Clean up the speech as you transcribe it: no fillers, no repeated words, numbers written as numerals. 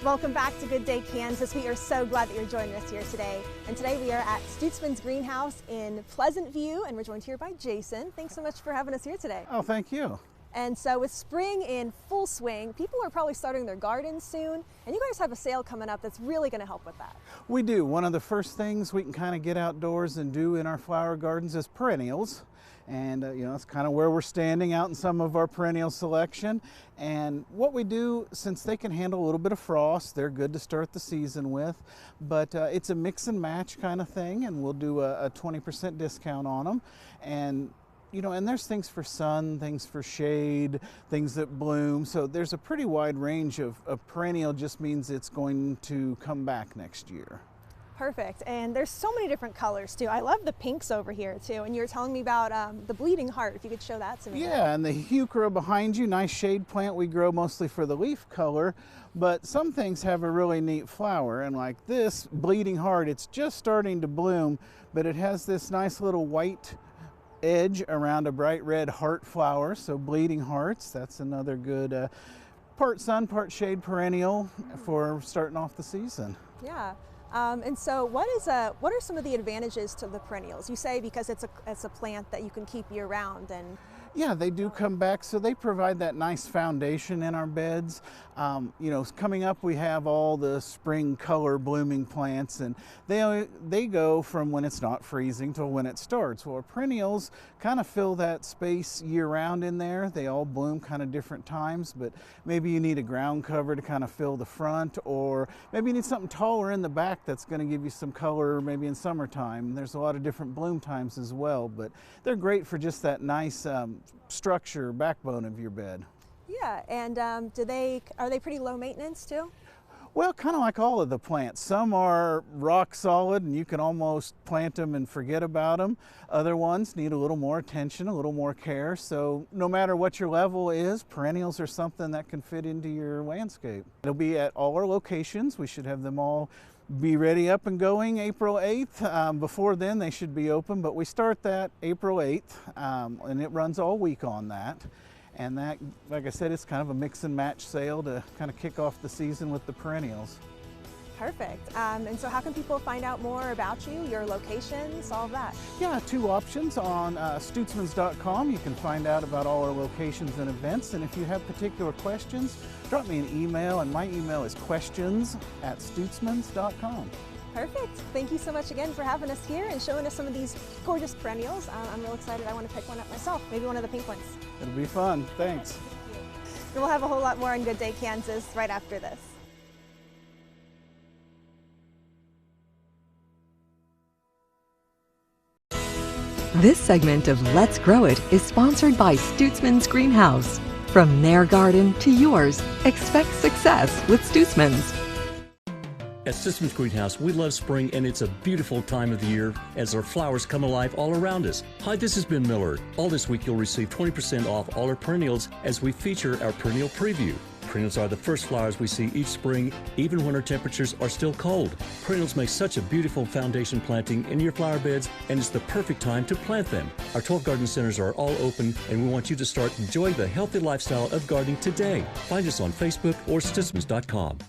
Welcome back to Good Day Kansas. We are so glad that you're joining us here today. And today we are at Stutzman's Greenhouse in Pleasant View, and we're joined here by Jason. Thanks so much for having us here today. Oh, thank you. And so with spring in full swing, people are probably starting their gardens soon, and you guys have a sale coming up that's really going to help with that. We do. One of the first things we can kind of get outdoors and do in our flower gardens is perennials. And that's kind of where we're standing out in some of our perennial selection. And what we do, since they can handle a little bit of frost, they're good to start the season with. But it's a mix and match kind of thing, and we'll do a 20% discount on them. And and there's things for sun, things for shade, things that bloom. So there's a pretty wide range of perennial. Just means it's going to come back next year. Perfect. And there's so many different colors too. I love the pinks over here too. And you were telling me about the bleeding heart, if you could show that to me. Yeah, and the heuchera behind you, nice shade plant we grow mostly for the leaf color, but some things have a really neat flower. And like this bleeding heart, it's just starting to bloom, but it has this nice little white edge around a bright red heart flower. So bleeding hearts, that's another good part sun, part shade perennial for starting off the season. Yeah. And so what are some of the advantages to the perennials? You say because it's a plant that you can keep year round. And yeah, they do come back, so they provide that nice foundation in our beds. Coming up we have all the spring color blooming plants, and they go from when it's not freezing till when it starts. Well, our perennials kind of fill that space year round in there. They all bloom kind of different times, but maybe you need a ground cover to kind of fill the front, or maybe you need something taller in the back that's going to give you some color maybe in summertime. There's a lot of different bloom times as well, but they're great for just that nice structure backbone of your bed. Yeah, and are they pretty low maintenance too? Well, kind of like all of the plants. Some are rock solid and you can almost plant them and forget about them. Other ones need a little more attention, a little more care. So no matter what your level is, perennials are something that can fit into your landscape. It'll be at all our locations. We should have them all be ready up and going April 8th. Before then they should be open, but we start that April 8th and it runs all week on that. And that, like I said, it's kind of a mix and match sale to kind of kick off the season with the perennials. Perfect. And so how can people find out more about you, your locations, all of that? Yeah, two options. On stutzmans.com you can find out about all our locations and events, and if you have particular questions, drop me an email, and my email is questions@stutzmans.com. Perfect. Thank you so much again for having us here and showing us some of these gorgeous perennials. I'm real excited. I want to pick one up myself, maybe one of the pink ones. It'll be fun. Thanks. Thank you. And we'll have a whole lot more on Good Day Kansas right after this. This segment of Let's Grow It is sponsored by Stutzman's Greenhouse. From their garden to yours, expect success with Stutzman's. At Stutzman's Greenhouse, we love spring, and it's a beautiful time of the year as our flowers come alive all around us. Hi, this is Ben Miller. All this week, you'll receive 20% off all our perennials as we feature our perennial preview. Perennials are the first flowers we see each spring, even when our temperatures are still cold. Perennials make such a beautiful foundation planting in your flower beds, and it's the perfect time to plant them. Our 12 garden centers are all open, and we want you to start enjoying the healthy lifestyle of gardening today. Find us on Facebook or stutzmans.com.